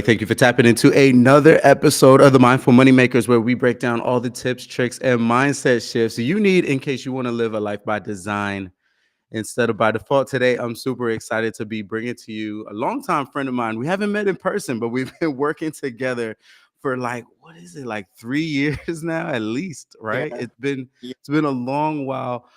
Thank you for tapping into another episode of the Mindful Moneymakers, where we break down all the tips, tricks, and mindset shifts you need in case you want to live a life by design instead of by default. Today, I'm super excited to be bringing to you a longtime friend of mine. We haven't met in person, but we've been working together for like, what is it, like 3 years now, at least, right? Yeah. It's been a long while.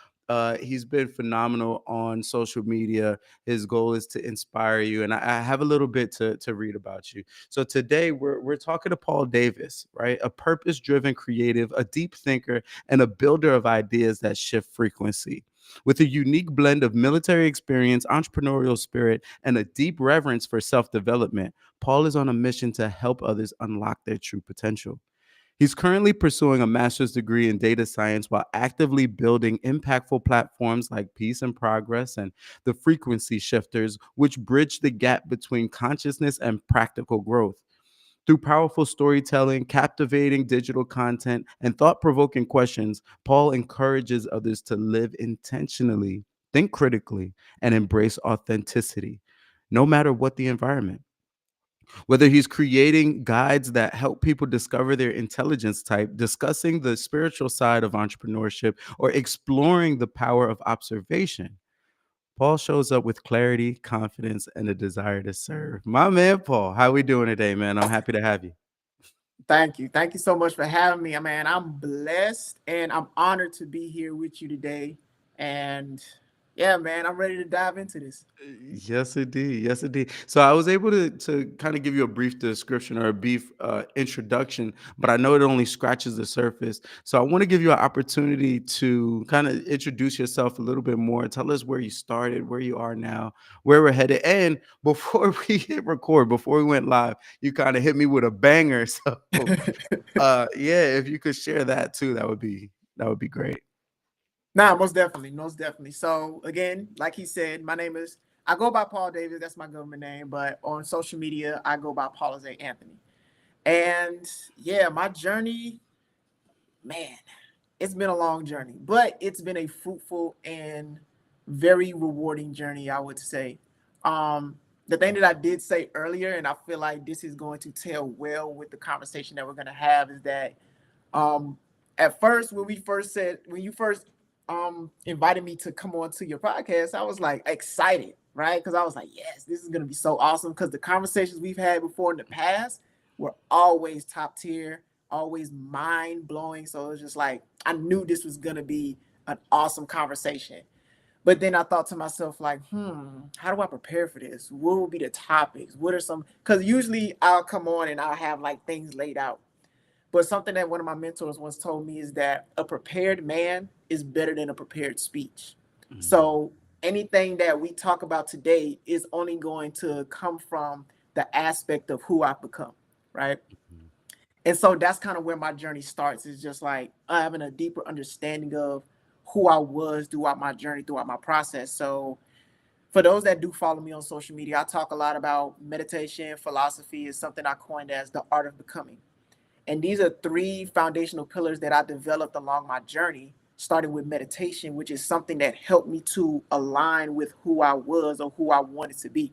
He's been phenomenal on social media. His goal is to inspire you, and I have a little bit to read about you. So today we're talking to Paul Davis, right? A purpose-driven creative, a deep thinker, and a builder of ideas that shift frequency. With a unique blend of military experience, entrepreneurial spirit, and a deep reverence for self development, Paul is on a mission to help others unlock their true potential. He's currently pursuing a master's degree in data science while actively building impactful platforms like Peace and Progress and the Frequency Shifters, which bridge the gap between consciousness and practical growth. Through powerful storytelling, captivating digital content, and thought provoking questions, Paul encourages others to live intentionally, think critically, and embrace authenticity, no matter what the environment. Whether he's creating guides that help people discover their intelligence type, discussing the spiritual side of entrepreneurship, or exploring the power of observation, Paul shows up with clarity, confidence, and a desire to serve. My man, Paul, how we doing today, man? I'm happy to have you. Thank you. Thank you so much for having me, man. I'm blessed and I'm honored to be here with you today. And yeah, man, I'm ready to dive into this. Yes, indeed. Yes, indeed. So I was able to kind of give you a brief description or a brief introduction, but I know it only scratches the surface. So I want to give you an opportunity to kind of introduce yourself a little bit more. Tell us where you started, where you are now, where we're headed. And before we hit record, before we went live, you kind of hit me with a banger. So yeah, if you could share that too, that would be great. Nah, most definitely. Most definitely. So again, like he said, my name is I go by Paul Davis, that's my government name, but on social media, I go by Paul A. Anthony. And yeah, my journey, man, it's been a long journey, but it's been a fruitful and very rewarding journey, I would say. The thing that I did say earlier, and I feel like this is going to tell well with the conversation that we're going to have, is that um, at first, when you first invited me to come on to your podcast, I was like excited, right? Because I was like, yes, this is going to be so awesome. Because the conversations we've had before in the past were always top tier, always mind blowing. So it was just like, I knew this was going to be an awesome conversation. But then I thought to myself, like, how do I prepare for this? What will be the topics? What are some, because usually I'll come on and I'll have like things laid out. But something that one of my mentors once told me is that a prepared man is better than a prepared speech. Mhm. So anything that we talk about today is only going to come from the aspect of who I've become, right? Mhm. And so that's kind of where my journey starts. Is just like having a deeper understanding of who I was throughout my journey, throughout my process. So for those that do follow me on social media, I talk a lot about meditation. Philosophy is something I coined as the art of becoming. And these are three foundational pillars that I developed along my journey, starting with meditation, which is something that helped me to align with who I was or who I wanted to be.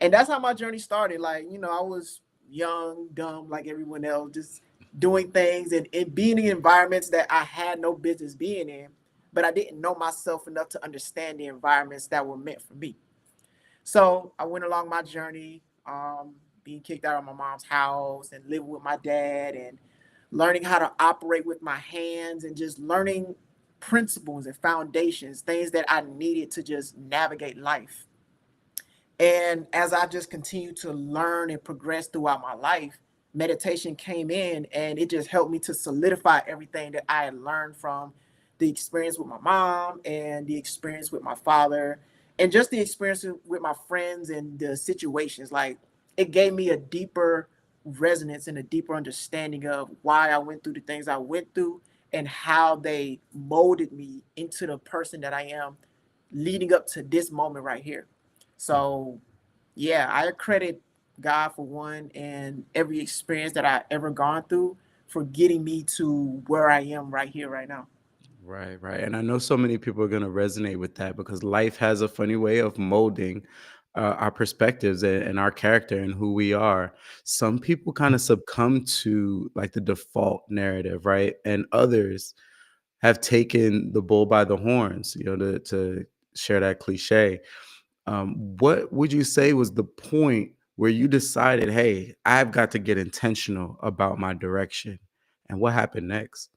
And that's how my journey started. Like, I was young, dumb, like everyone else, just doing things and being in environments that I had no business being in, but I didn't know myself enough to understand the environments that were meant for me. So I went along my journey, being kicked out of my mom's house and living with my dad and learning how to operate with my hands and just learning principles and foundations, things that I needed to just navigate life. And as I just continued to learn and progress throughout my life, meditation came in and it just helped me to solidify everything that I had learned from the experience with my mom and the experience with my father and just the experience with my friends and the situations. Like it gave me a deeper resonance and a deeper understanding of why I went through the things I went through and how they molded me into the person that I am leading up to this moment right here. So, yeah, I credit God for one and every experience that I ever gone through for getting me to where I am right here, right now. Right, right. And I know so many people are going to resonate with that because life has a funny way of molding. our perspectives and our character and who we are. Some people kind of succumb to like the default narrative, right? And others have taken the bull by the horns, to share that cliche. What would you say was the point where you decided, hey, I've got to get intentional about my direction? And what happened next?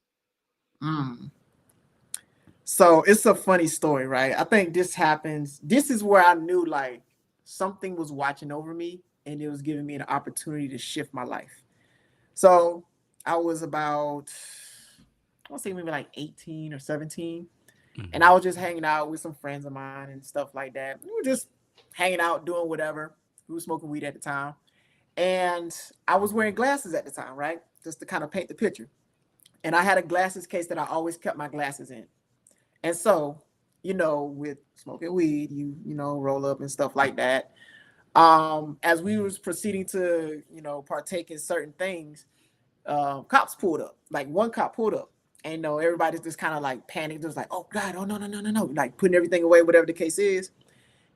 Mm. So it's a funny story, right? I think this happens. This is where I knew like something was watching over me and it was giving me an opportunity to shift my life. So I was about, I want to say maybe like 18 or 17. And I Mhm, was just hanging out with some friends of mine and stuff like that. We were just hanging out, doing whatever. We were smoking weed at the time. And I was wearing glasses at the time, right? Just to kind of paint the picture. And I had a glasses case that I always kept my glasses in. And so, with smoking weed, you roll up and stuff like that. As we was proceeding to, partake in certain things, cops pulled up. Like one cop pulled up. And everybody's just kind of like panicked, just like, oh God, oh no, no, no, no, no, like putting everything away, whatever the case is.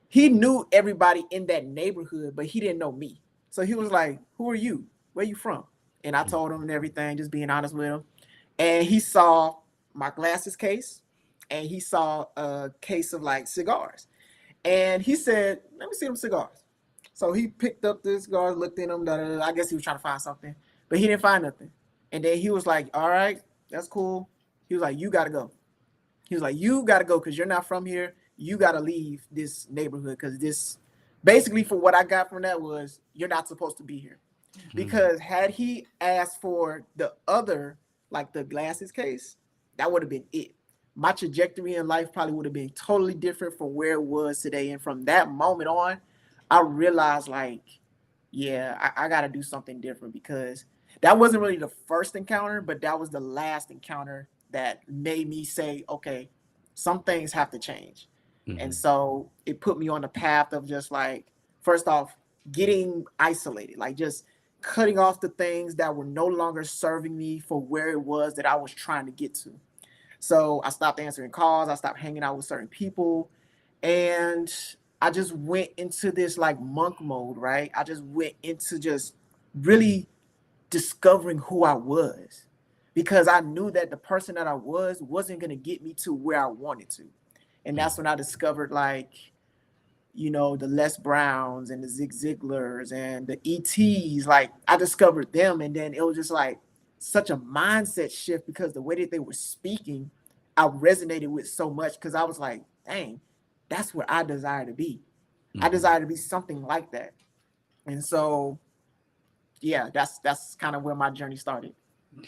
He knew everybody in that neighborhood, but he didn't know me. So he was like, who are you? Where you from? And I mhm, told him and everything, just being honest with him. And he saw my glasses case and he saw a case of like cigars. And he said, let me see them cigars. So he picked up the cigars, looked in them. Da, da, da. I guess he was trying to find something, but he didn't find nothing. And then he was like, all right, that's cool. He was like, you got to go. He was like, you got to go because you're not from here. You got to leave this neighborhood because this, basically, for what I got from that was, you're not supposed to be here. mhm, Because had he asked for the other, like the glasses case, that would have been it. My trajectory in life probably would have been totally different from where it was today. And from that moment on, I realized like, yeah, I got to do something different because that wasn't really the first encounter, but that was the last encounter that made me say, okay, some things have to change. And mhm, so it put me on the path of just like, first off, getting isolated, like just cutting off the things that were no longer serving me for where it was that I was trying to get to. So I stopped answering calls, I stopped hanging out with certain people, and I just went into this like monk mode, right? I just went into just really discovering who I was because I knew that the person that I was wasn't going to get me to where I wanted to. And that's mhm, when I discovered like, the Les Browns and the Zig Ziglars and the ETs. Like I discovered them, and then it was just like such a mindset shift because the way that they were speaking, I resonated with so much because I was like, dang, that's what I desire to be. I mhm. desire to be something like that. And so, yeah, that's kind of where my journey started.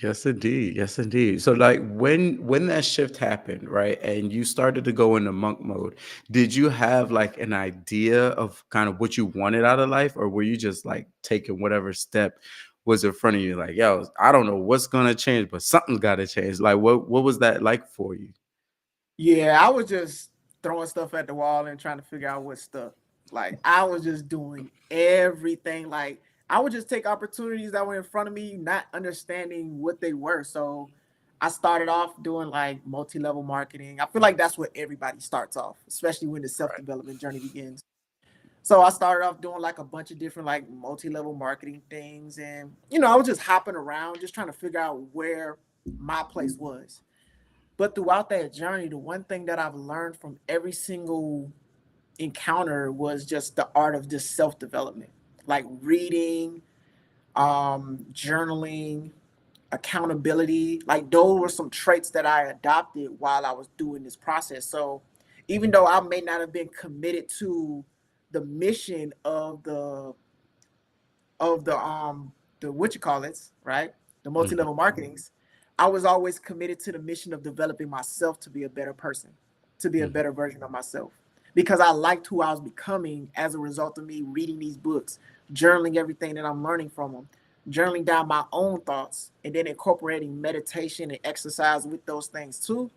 Yes, indeed. Yes, indeed. So, like, when that shift happened, right, and you started to go into monk mode, did you have like an idea of kind of what you wanted out of life, or were you just like taking whatever step was in front of you? Like, yo, I don't know what's gonna change, but something's got to change. Like, what was that like for you? Yeah, I was just throwing stuff at the wall and trying to figure out what stuff. Like I was just doing everything. Like I would just take opportunities that were in front of me, not understanding what they were. So I started off doing like multi-level marketing. I feel like that's what everybody starts off, especially when the Right. self-development journey begins. So I started off doing like a bunch of different like multi-level marketing things, and I was just hopping around, just trying to figure out where my place was. But throughout that journey, the one thing that I've learned from every single encounter was just the art of just self development, like reading, journaling, accountability. Like those were some traits that I adopted while I was doing this process. So even though I may not have been committed to the mission of the what you call it, right? The Mhm, multi-level marketings, I was always committed to the mission of developing myself to be a better person, to be a mhm, better version of myself. Because I liked who I was becoming as a result of me reading these books, journaling everything that I'm learning from them, journaling down my own thoughts, and then incorporating meditation and exercise with those things too.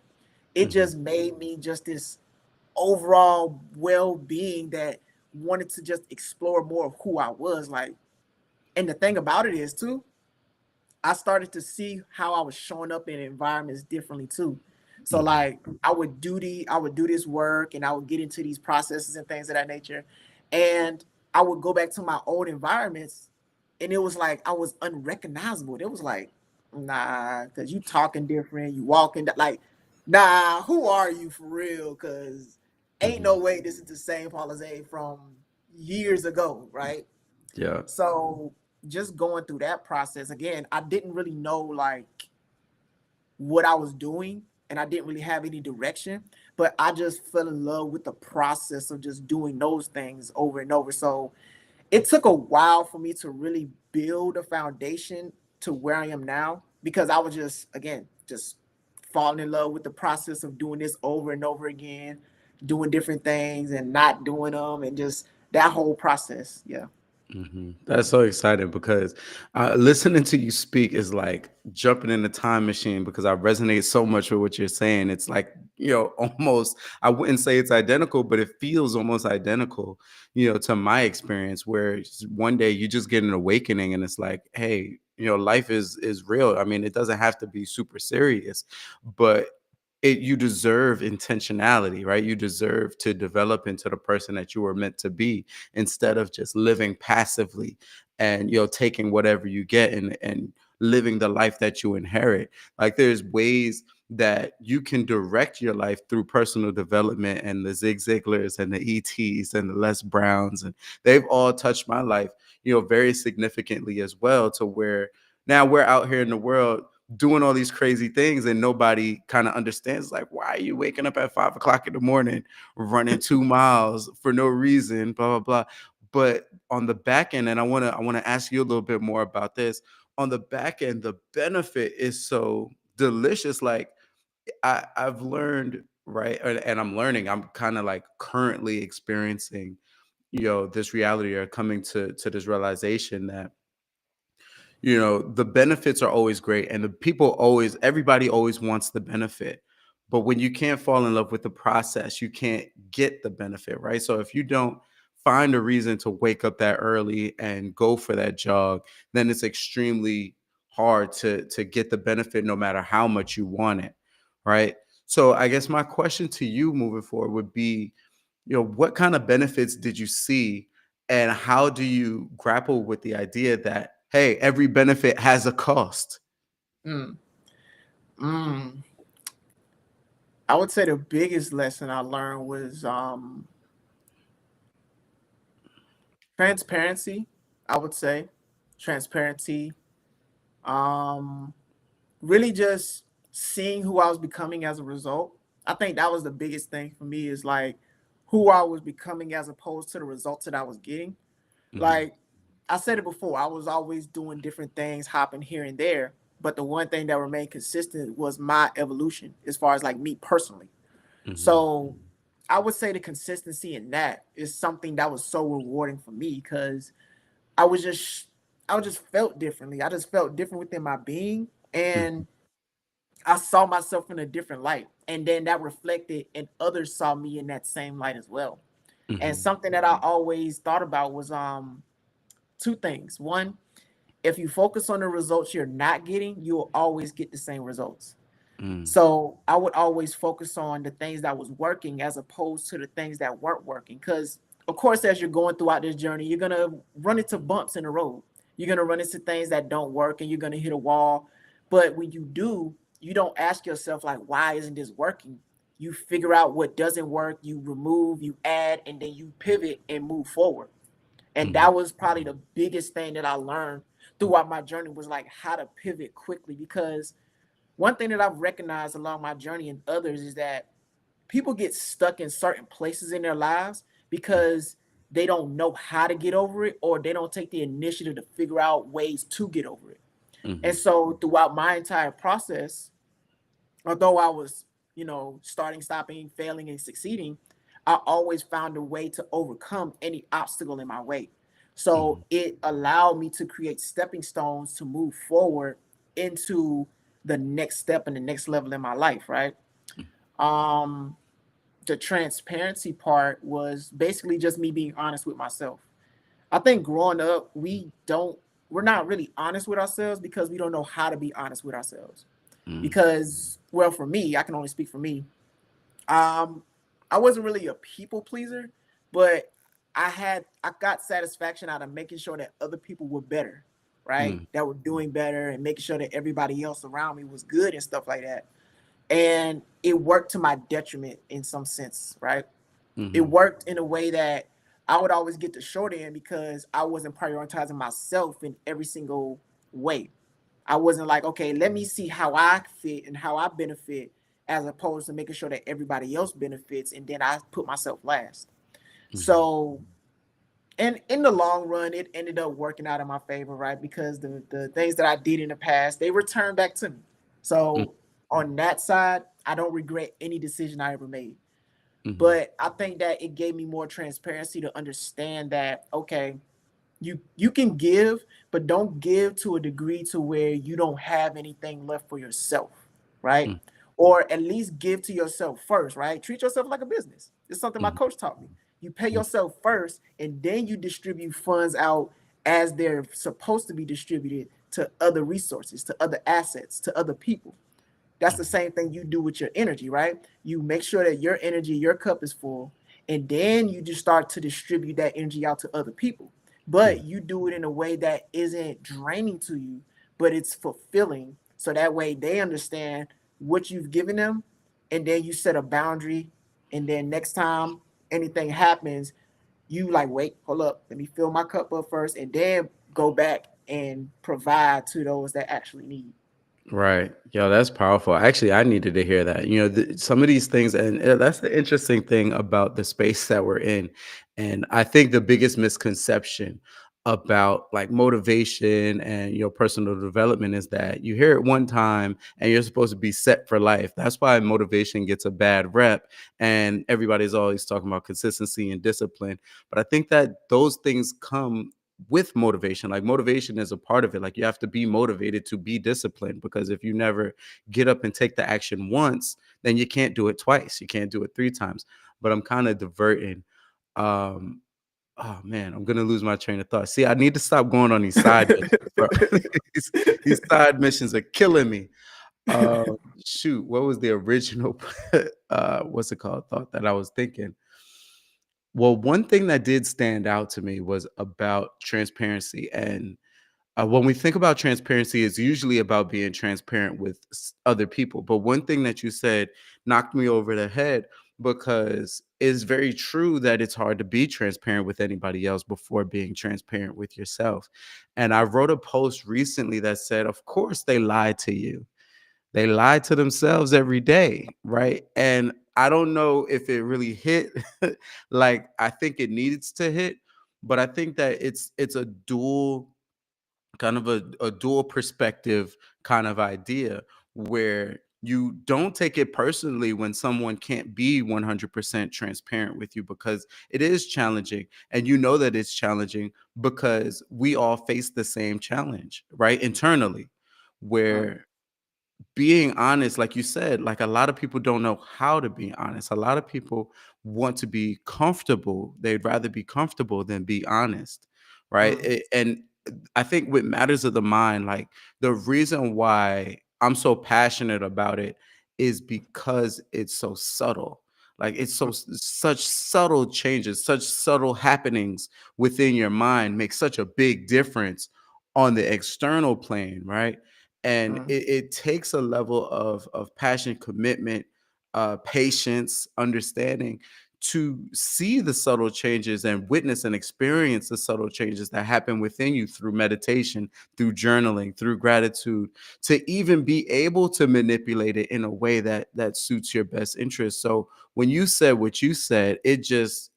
It mhm, just made me just this overall well-being that wanted to just explore more of who I was. Like, and the thing about it is too, I started to see how I was showing up in environments differently too. So mhm, like I would do this work and I would get into these processes and things of that nature. And I would go back to my old environments, and it was like I was unrecognizable. It was like, nah, because you talking different, you walking like, nah, who are you for real? Because ain't no Mhm. way this is the same Paul from years ago, right? Yeah. So just going through that process again, I didn't really know like what I was doing, and I didn't really have any direction, but I just fell in love with the process of just doing those things over and over. So it took a while for me to really build a foundation to where I am now, because I was just again just falling in love with the process of doing this over and over again, doing different things and not doing them, and just that whole process. Yeah. That's so exciting because listening to you speak is like jumping in the time machine because I resonate so much with what you're saying. It's like, almost, I wouldn't say it's identical, but it feels almost identical, to my experience where one day you just get an awakening and it's like, hey, life is real. I mean, it doesn't have to be super serious, but you deserve intentionality, right? You deserve to develop into the person that you were meant to be instead of just living passively and taking whatever you get and living the life that you inherit. Like there's ways that you can direct your life through personal development, and the Zig Ziglars and the ETs and the Les Browns, and they've all touched my life very significantly as well, to where now we're out here in the world doing all these crazy things and nobody kind of understands, like, why are you waking up at 5 o'clock in the morning running 2 miles for no reason, blah blah blah. But on the back end, and I want to ask you a little bit more about this, on the back end the benefit is so delicious. Like I've learned, right, and I'm learning, I'm kind of like currently experiencing this reality, or coming to this realization that the benefits are always great, and the people always, everybody always wants the benefit. But when you can't fall in love with the process, you can't get the benefit, right? So if you don't find a reason to wake up that early and go for that jog, then it's extremely hard to get the benefit no matter how much you want it, right? So I guess my question to you moving forward would be, what kind of benefits did you see, and how do you grapple with the idea that, hey, every benefit has a cost? Mm. Mm. I would say the biggest lesson I learned was transparency. I would say transparency. Um, Really just seeing who I was becoming as a result. I think that was the biggest thing for me, is like who I was becoming as opposed to the results that I was getting. Mhm, Like I said it before, I was always doing different things, hopping here and there. But the one thing that remained consistent was my evolution as far as like me personally. mhm, So I would say the consistency in that is something that was so rewarding for me, because I was just I just felt differently. I just felt different within my being, mhm, and I saw myself in a different light. And then that reflected, and others saw me in that same light as well. And mhm, something that I always thought about was two things. One, if you focus on the results you're not getting, you'll always get the same results. mm, So I would always focus on the things that was working as opposed to the things that weren't working. Because of course, as you're going throughout this journey, you're gonna run into bumps in the road. You're gonna run into things that don't work, and you're gonna hit a wall. But when you do, you don't ask yourself like, why isn't this working? You figure out what doesn't work, you remove, you add, and then you pivot and move forward. And mhm, that was probably the biggest thing that I learned throughout my journey, was like how to pivot quickly. Because one thing that I've recognized along my journey and others is that people get stuck in certain places in their lives because they don't know how to get over it, or they don't take the initiative to figure out ways to get over it. And mhm, so throughout my entire process, although I was, starting, stopping, failing, and succeeding, I always found a way to overcome any obstacle in my way. So mhm, it allowed me to create stepping stones to move forward into the next step and the next level in my life, right? Um, the transparency part was basically just me being honest with myself. I think growing up, we're not really honest with ourselves because we don't know how to be honest with ourselves. mm, Because, well, for me, I can only speak for me. Um, I wasn't really a people pleaser, but I got satisfaction out of making sure that other people were better, right? Mm, That were doing better and making sure that everybody else around me was good and stuff like that. And it worked to my detriment in some sense, right? It mhm, worked in a way that I would always get the short end because I wasn't prioritizing myself in every single way. I wasn't like, okay, let me see how I fit and how I benefit, as opposed to making sure that everybody else benefits and then I put myself last. mhm, So, and in the long run, it ended up working out in my favor, right? Because the things that I did in the past, they returned back to me. mm, So on that side, I don't regret any decision I ever made. mhm, But I think that it gave me more transparency to understand that, okay, you can give, but don't give to a degree to where you don't have anything left for yourself, right? mm, Or at least give to yourself first, right? Treat yourself like a business. It's something my mhm, coach taught me. You pay mm, yourself first, and then you distribute funds out as they're supposed to be distributed to other resources, to other assets, to other people. That's the mhm, same thing you do with your energy, right? You make sure that your energy, your cup is full, and then you just start to distribute that energy out to other people. mm. But you do it in a way that isn't draining to you, but it's fulfilling. So that way they understand what you've given them, and then you set a boundary. And then next time anything happens, you like, wait, hold up, let me fill my cup up first, and then go back and provide to those that actually need. Right. Yo, that's powerful. Actually, I needed to hear that. Some of these things, and that's the interesting thing about the space that we're in. And I think the biggest misconception about like motivation and personal development is that you hear it one time and you're supposed to be set for life. That's why motivation gets a bad rep, and everybody's always talking about consistency and discipline. But I think that those things come with motivation. Like motivation is a part of it. Like you have to be motivated to be disciplined, because if you never get up and take the action once, then you can't do it twice, you can't do it three times. But I'm kind of diverting. um oh man, I'm gonna lose my train of thought. See, I need to stop going on these side missions, bro. these, these side missions are killing me. uh Shoot, what was the original what's it called, thought that I was thinking? Well, one thing that did stand out to me was about transparency. And when we think about transparency, it's usually about being transparent with other people. But one thing that you said knocked me over the head, because it's very true that it's hard to be transparent with anybody else before being transparent with yourself. And I wrote a post recently that said, of course, they lied to you. They lie to themselves every day, right? And I don't know if it really hit like I think it needs to hit, but I think that it's a dual kind of a dual perspective kind of idea, where you don't take it personally when someone can't be 100% transparent with you, because it is challenging, and you know that it's challenging because we all face the same challenge, right? Internally, Mm, where being honest, like you said, like a lot of people don't know how to be honest. A lot of people want to be comfortable. They'd rather be comfortable than be honest, right? mm, And I think with matters of the mind, like the reason why I'm so passionate about it is because it's so subtle. Like it's mm, such subtle changes, such subtle happenings within your mind make such a big difference on the external plane, right? And mm, it takes a level of passion, commitment, patience, understanding to see the subtle changes and witness and experience the subtle changes that happen within you through meditation, through journaling, through gratitude, to even be able to manipulate it in a way that suits your best interest. So when you said what you said, it just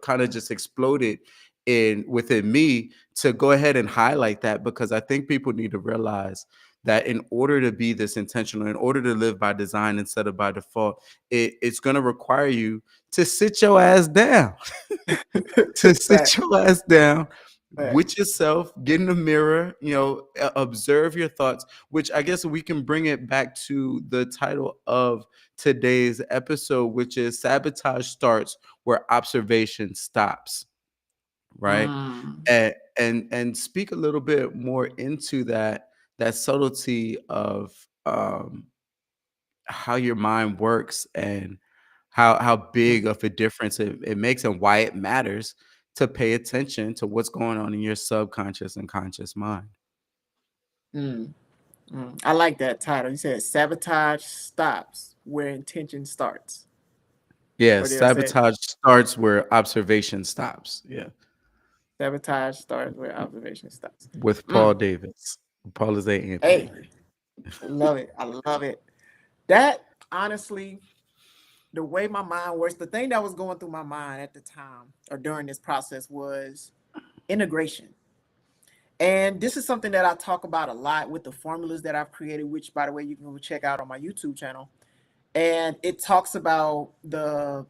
kind of just exploded in within me to go ahead and highlight that, because I think people need to realize that in order to be this intentional, in order to live by design instead of by default, it's going to require you to sit your ass down, to sit Fact, your ass down fact. with yourself, get in the mirror, observe your thoughts, which I guess we can bring it back to the title of today's episode, which is Sabotage Starts Where Observation Stops, right? Mm, And speak a little bit more into that subtlety of how your mind works, and how mm, big of a difference it makes, and why it matters to pay attention to what's going on in your subconscious and conscious mind. Mm, I like that title. You said sabotage stops where intention starts. Yeah, Or did I say it? sabotage starts where observation stops. Yeah, Sabotage starts where observation stops. with Paul Mm, Davis. Paul is a hey, Anthony. I love it. I love it. That honestly, the way my mind works, the thing that was going through my mind at the time or during this process was integration. And this is something that I talk about a lot with the formulas that I've created, which, by the way, you can go check out on my YouTube channel. And it talks about the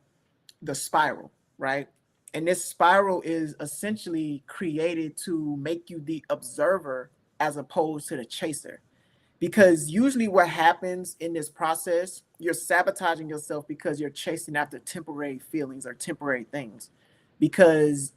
spiral, right? And this spiral is essentially created to make you the observer as opposed to the chaser. Because usually what happens in this process, you're sabotaging yourself because you're chasing after temporary feelings or temporary things. Because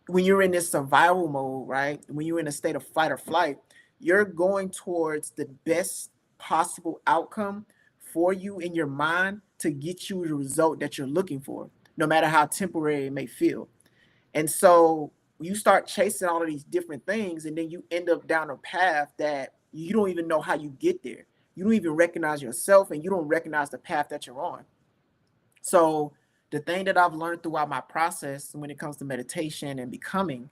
when you're in this survival mode, right? When you're in a state of fight or flight, you're going towards the best possible outcome for you in your mind to get you the result that you're looking for, no matter how temporary it may feel. And so you start chasing all of these different things, and then you end up down a path that you don't even know how you get there. You don't even recognize yourself, and you don't recognize the path that you're on. So the thing that I've learned throughout my process when it comes to meditation and becoming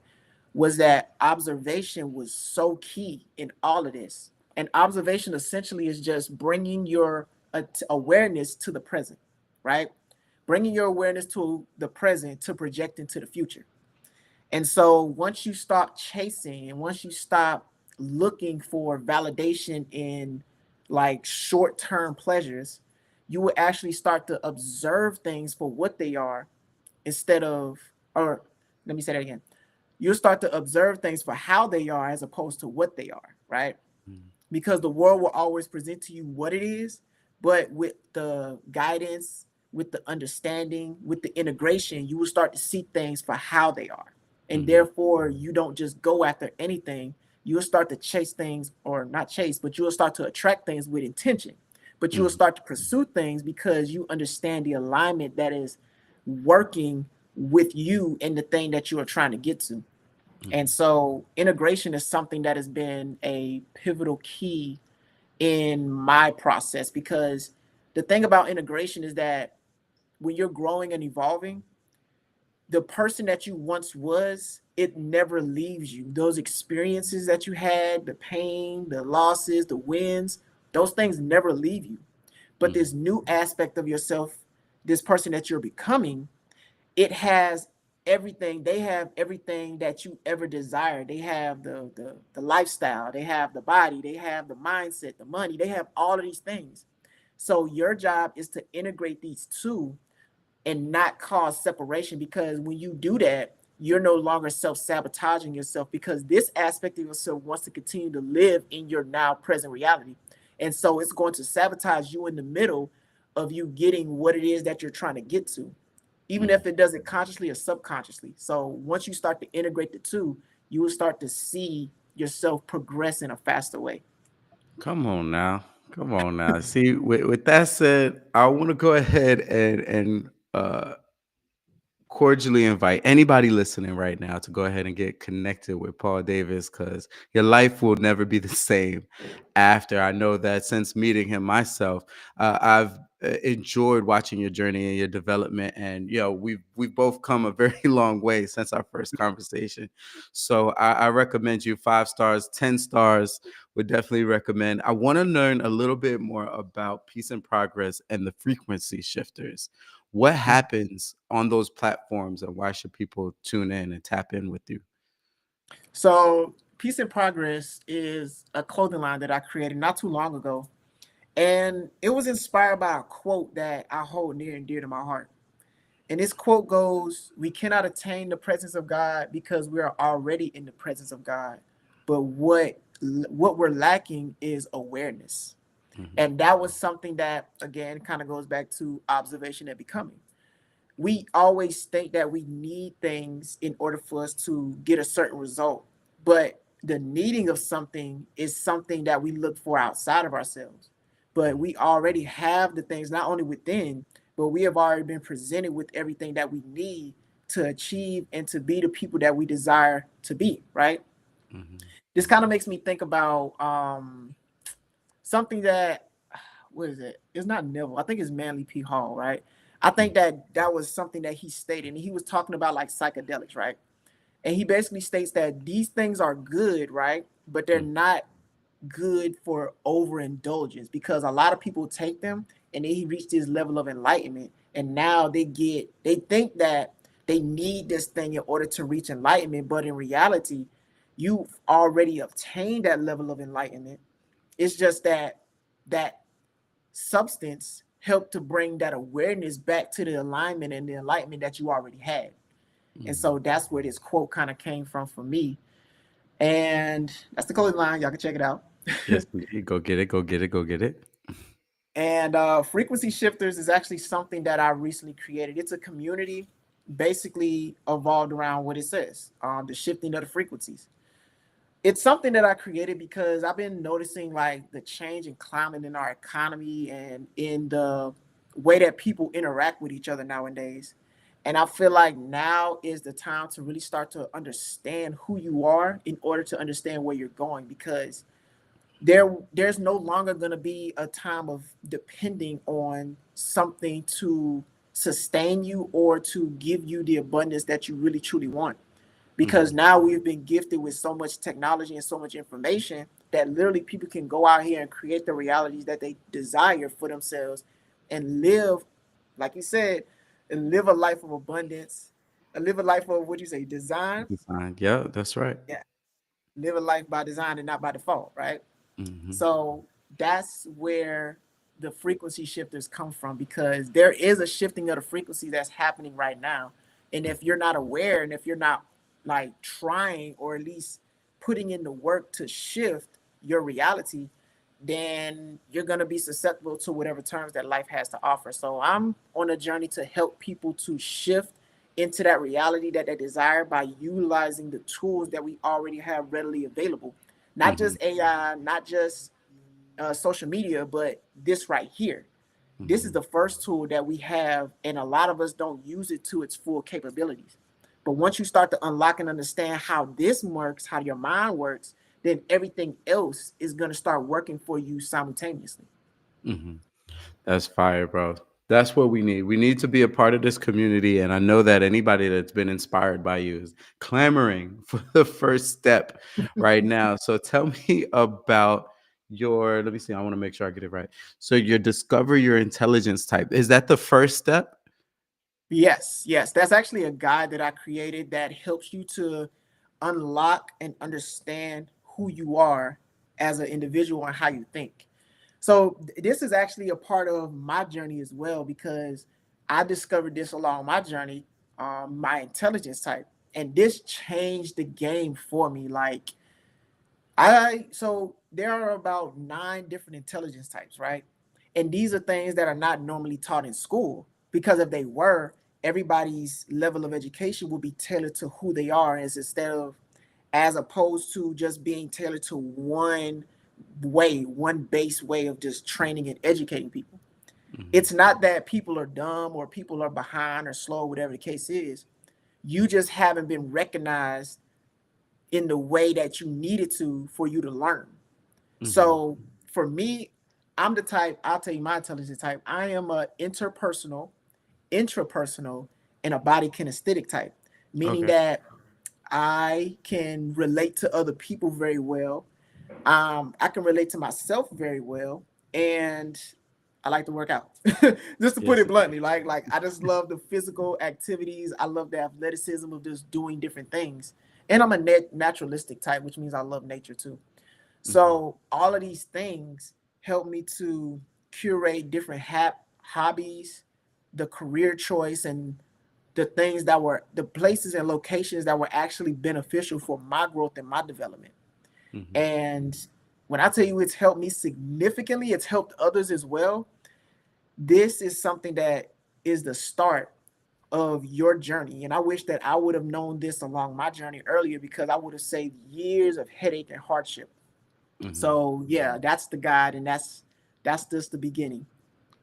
was that observation was so key in all of this. And observation essentially is just bringing your awareness to the present, right? Bringing your awareness to the present to project into the future. And so once you stop chasing and once you stop looking for validation in like short term pleasures, you will actually start to observe things for what they are instead of, or let me say that again. You'll start to observe things for how they are as opposed to what they are, right? Mm, Because the world will always present to you what it is, but with the guidance, with the understanding, with the integration, you will start to see things for how they are. And mhm, therefore, you don't just go after anything. You will start to chase things, or not chase, but you will start to attract things with intention. But you will mhm, start to pursue things because you understand the alignment that is working with you and the thing that you are trying to get to. And mhm. so integration is something that has been a pivotal key in my process, because the thing about integration is that when you're growing and evolving, the person that you once was, it never leaves you. Those experiences that you had, the pain, the losses, the wins, those things never leave you. But this Mhm, new aspect of yourself, this person that you're becoming, it has everything. They have everything that you ever desired. They have the lifestyle, they have the body, they have the mindset, the money, they have all of these things. So your job is to integrate these two and not cause separation, because when you do that, you're no longer self-sabotaging yourself, because this aspect of yourself wants to continue to live in your now present reality. And so it's going to sabotage you in the middle of you getting what it is that you're trying to get to, even mhm. if it does it consciously or subconsciously. So once you start to integrate the two, you will start to see yourself progress in a faster way. Come on now. Come on now. See, with that said, I want to go ahead and cordially invite anybody listening right now to go ahead and get connected with Paul Davis, because your life will never be the same after. I know that since meeting him myself, I've enjoyed watching your journey and your development, and we've both come a very long way since our first conversation. So I recommend you 5 stars, 10 stars. Would definitely recommend. I want to learn a little bit more about Peace and Progress and the frequency shifters. What happens on those platforms, and why should people tune in and tap in with you? So Peace and Progress is a clothing line that I created not too long ago. And it was inspired by a quote that I hold near and dear to my heart. And this quote goes, "We cannot attain the presence of God because we are already in the presence of God. But what we're lacking is awareness." Mhm, And that was something that again kind of goes back to observation and becoming. We always think that we need things in order for us to get a certain result. But the needing of something is something that we look for outside of ourselves. But mhm, we already have the things not only within, but we have already been presented with everything that we need to achieve and to be the people that we desire to be, right? Mhm. This kind of makes me think about something that, what is it? It's not Neville. I think it's Manly P. Hall, right? I think Mm, that that was something that he stated, and he was talking about like psychedelics, right? And he basically states that these things are good, right? But they're mm, not good for overindulgence, because a lot of people take them and they reach this level of enlightenment, and now they think that they need this thing in order to reach enlightenment, but in reality you've already obtained that level of enlightenment. It's just that that substance helped to bring that awareness back to the alignment and the enlightenment that you already had. And mhm. so that's where this quote kind of came from for me. And that's the clothing line. Y'all can check it out. Yes, indeed. Go get it, go get it, go get it. And frequency shifters is actually something that I recently created. It's a community basically evolved around what it says, the shifting of the frequencies. It's something that I created because I've been noticing like the change in climate in our economy and in the way that people interact with each other nowadays. And I feel like now is the time to really start to understand who you are in order to understand where you're going, because there's no longer going to be a time of depending on something to sustain you or to give you the abundance that you really truly want, because Mhm, now we've been gifted with so much technology and so much information that literally people can go out here and create the realities that they desire for themselves and live, like you said, and live a life of abundance, and live a life of what you say, design. design. Yeah, that's right. Yeah, live a life by design and not by default, right? Mhm, So that's where the frequency shifters come from, because there is a shifting of the frequency that's happening right now. And if you're not aware, and if you're not like trying or at least putting in the work to shift your reality, then you're going to be susceptible to whatever terms that life has to offer. So I'm on a journey to help people to shift into that reality that they desire by utilizing the tools that we already have readily available. Not mhm, just AI, not just social media, but this right here. This is mhm, the first tool that we have, and a lot of us don't use it to its full capabilities. But once you start to unlock and understand how this works, how your mind works, then everything else is going to start working for you simultaneously. mhm. That's fire, bro. That's what we need. We need to be a part of this community, and I know that anybody that's been inspired by you is clamoring for the first step right now. So tell me about your let me see, I wanna make sure I get it right. So your discover your intelligence type, is that the first step? Yes, yes. That's actually a guide that I created that helps you to unlock and understand who you are as an individual and how you think. So this is actually a part of my journey as well, because I discovered this along my journey, my intelligence type, and this changed the game for me. Like so there are about 9 different intelligence types, right? And these are things that are not normally taught in school, because if they were, everybody's level of education would be tailored to who they are, as opposed to just being tailored to one base way of just training and educating people. Mhm, It's not that people are dumb or people are behind or slow, whatever the case is. You just haven't been recognized in the way that you needed to for you to learn. mhm, So for me, I'm the type, I'll tell you my intelligence type. I am a interpersonal, intrapersonal, and a body kinesthetic type, meaning okay. that I can relate to other people very well. I can relate to myself very well, and I like to work out. Just to put Yes, it bluntly, like I just love the physical activities. I love the athleticism of just doing different things, and I'm a naturalistic type, which means I love nature too. mhm, So all of these things help me to curate different hobbies, the career choice, and the things that were the places and locations that were actually beneficial for my growth and my development. mhm, And when I tell you it's helped me significantly, it's helped others as well. This is something that is the start of your journey. And I wish that I would have known this along my journey earlier, because I would have saved years of headache and hardship. mhm. So yeah, that's the guide, and that's just the beginning.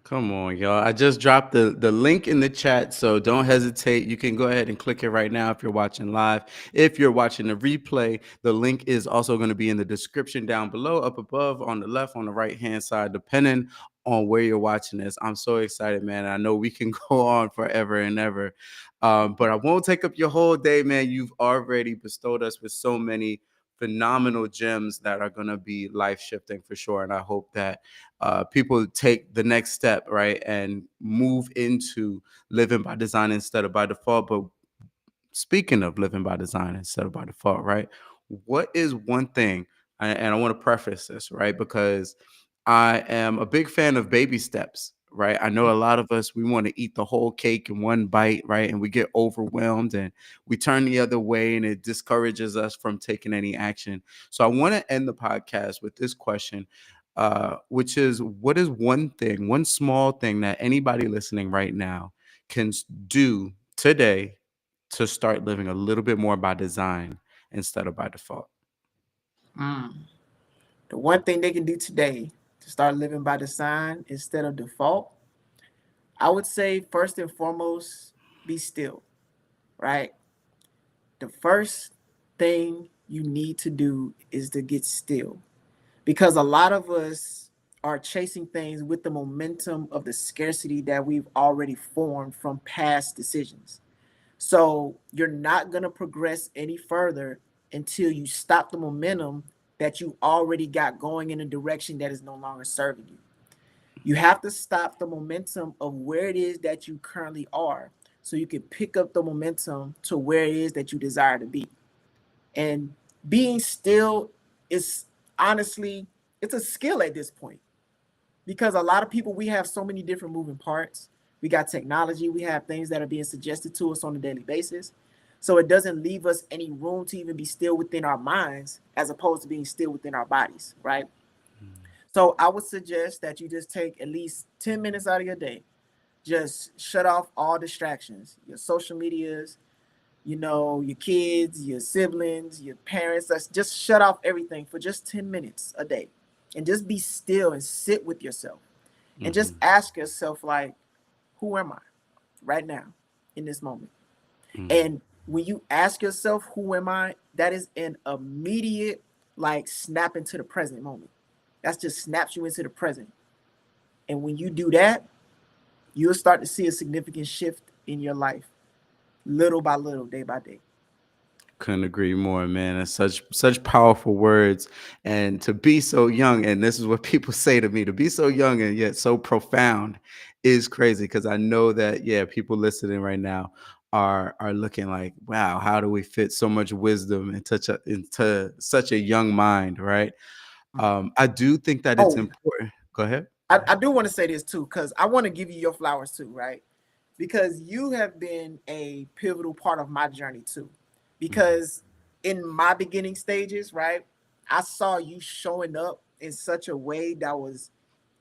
Come on, y'all. I just dropped the link in the chat, so don't hesitate. You can go ahead and click it right now if you're watching live. If you're watching the replay, the link is also going to be in the description down below, up above, on the left, on the right hand side, depending on where you're watching this. I'm so excited, man. I know we can go on forever and ever, but I won't take up your whole day, man. You've already bestowed us with so many phenomenal gems that are going to be life shifting for sure. And I hope that people take the next step, right, and move into living by design instead of by default. But speaking of living by design instead of by default, right? What is one thing, and I want to preface this, right? Because I am a big fan of baby steps, right? I know a lot of us, we want to eat the whole cake in one bite, right? And we get overwhelmed and we turn the other way and it discourages us from taking any action. So I want to end the podcast with this question, which is what is one thing, one small thing that anybody listening right now can do today to start living a little bit more by design instead of by default? Mm. The one thing they can do today to start living by design instead of default, I would say first and foremost, be still, right? The first thing you need to do is to get still because a lot of us are chasing things with the momentum of the scarcity that we've already formed from past decisions. So you're not going to progress any further until you stop the momentum that you already got going in a direction that is no longer serving you. You have to stop the momentum of where it is that you currently are so you can pick up the momentum to where it is that you desire to be. And being still is honestly, it's a skill at this point because a lot of people, we have so many different moving parts. We got technology, we have things that are being suggested to us on a daily basis. So it doesn't leave us any room to even be still within our minds as opposed to being still within our bodies, right? So I would suggest that you just take at least 10 minutes out of your day. Just shut off all distractions, your social medias, your kids, your siblings, your parents. That's just shut off everything for just 10 minutes a day and just be still and sit with yourself and just Mm-hmm. ask yourself, like, who am I right now in this moment? Mm. And when you ask yourself, who am I, that is an immediate, like, snap into the present moment. That's just snaps you into the present. And when you do that, you'll start to see a significant shift in your life, little by little, day by day. Couldn't agree more, man. It's such powerful words, and to be so young, and this is what people say to me: to be so young and yet so profound is crazy. Because I know that, yeah, people listening right now are looking like, wow, how do we fit so much wisdom into such a young mind, right? I do think that it's Oh, important. Go ahead. I do want to say this too, because I want to give you your flowers too, right? Because you have been a pivotal part of my journey too. Mhm. Because in my beginning stages, right, I saw you showing up in such a way that was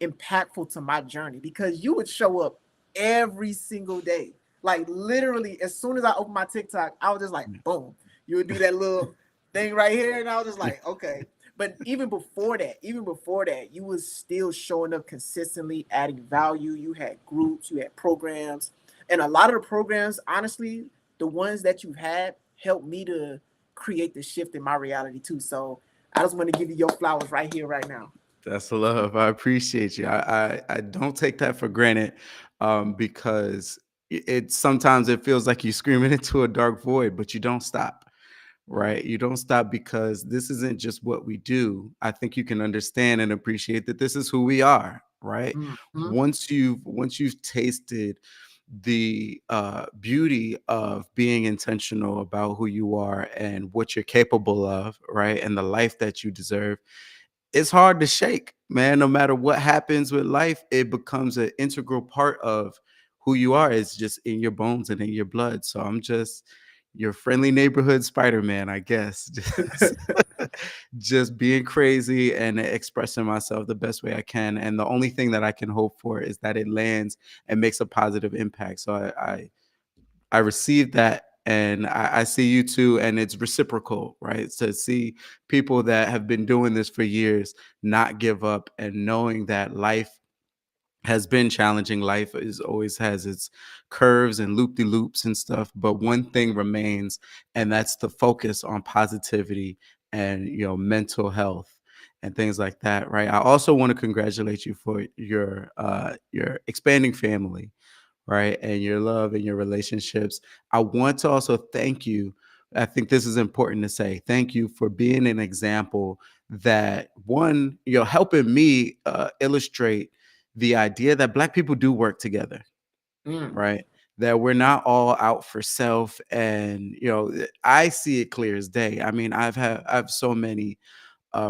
impactful to my journey because you would show up every single day. Like literally, as soon as I opened my TikTok, I was just like, boom, you would do that little thing right here. And I was just like, okay. But even before that, you was still showing up consistently, adding value. You had groups, you had programs, and a lot of the programs, honestly, the ones that you've had helped me to create the shift in my reality too. So I just want to give you your flowers right here, right now. That's love. I appreciate you. I don't take that for granted, because it sometimes it feels like you're screaming into a dark void, but you don't stop, right? You don't stop because this isn't just what we do. I think you can understand and appreciate that this is who we are, right? Mhm. Once you've tasted the beauty of being intentional about who you are and what you're capable of, right? And the life that you deserve, it's hard to shake, man. No matter what happens with life, it becomes an integral part of who you are. It's just in your bones and in your blood. So I'm just your friendly neighborhood Spider-Man, I guess. Just being crazy and expressing myself the best way I can. And the only thing that I can hope for is that it lands and makes a positive impact. So I received that, and I see you too, and it's reciprocal, right? To see people that have been doing this for years not give up and knowing that life has been challenging. Life is always has its curves and loop de loops and stuff, but one thing remains, and that's the focus on positivity and mental health and things like that, right? I also want to congratulate you for your expanding family, right? And your love and your relationships. I want to also thank you. I think this is important to say. Thank you for being an example that one, helping me illustrate the idea that Black people do work together, Mm, right? That we're not all out for self. And, I see it clear as day. I mean, I have so many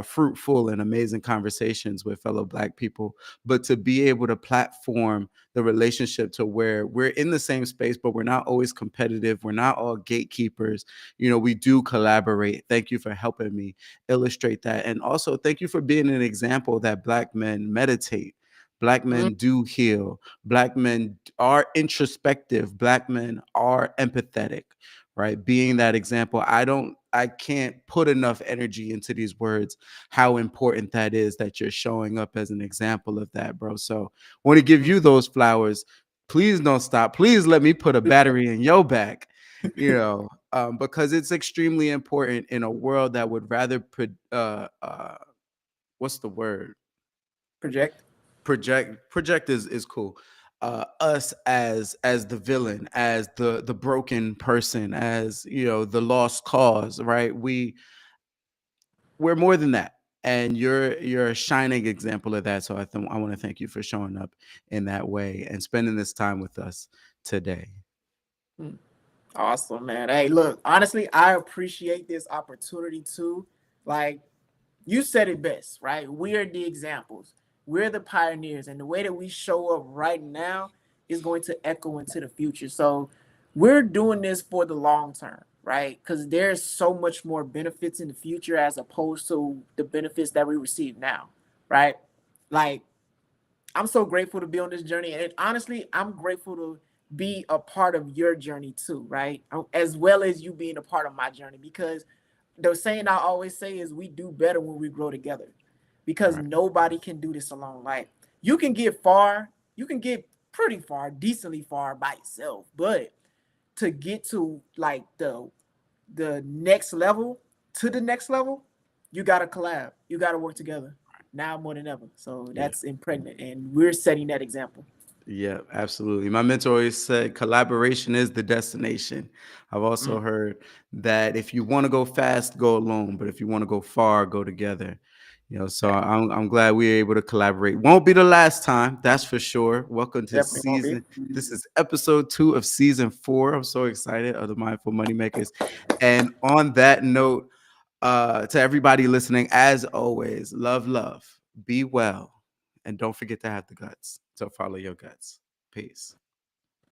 fruitful and amazing conversations with fellow Black people, but to be able to platform the relationship to where we're in the same space, but we're not always competitive. We're not all gatekeepers. We do collaborate. Thank you for helping me illustrate that. And also, thank you for being an example that Black men meditate. Black mm, men do heal. Black men are introspective. Black men are empathetic, right? Being that example, I can't put enough energy into these words, how important that is that you're showing up as an example of that, bro. So want to give mm. you those flowers. Please don't stop. Please let me put a battery in your back, because it's extremely important in a world that would rather what's the word? Project. Project is cool. Us as the villain, as the broken person, as the lost cause, right? We're more than that, and you're a shining example of that. So I want to thank you for showing up in that way and spending this time with us today. Mm. Awesome, man. Hey, look, honestly, I appreciate this opportunity too. Like, you said it best, right? We are the examples. We're the pioneers, and the way that we show up right now is going to echo into the future. So we're doing this for the long term, right? Because there's so much more benefits in the future as opposed to the benefits that we receive now, right? Like, I'm so grateful to be on this journey, and honestly, I'm grateful to be a part of your journey too, right? As well as you being a part of my journey, because the saying I always say is we do better when we grow together, because Right. nobody can do this alone. Like, you can get far, you can get pretty far, decently far by yourself, but to get to like the next level, to the next level, you got to collab, you got to work together now more than ever. So Yeah. that's impregnant, and we're setting that example. Yeah, absolutely. My mentor always said collaboration is the destination. I've also Mm, heard that if you want to go fast, go alone, but if you want to go far, go together. So that I'm glad we were able to collaborate. Won't be the last time, that's for sure. Welcome to definitely won't be. season. This is episode 2 of season 4. I'm so excited of the Mindful Moneymakers. And on that note, to everybody listening, as always, love, be well, and don't forget to have the guts to follow your guts. Peace.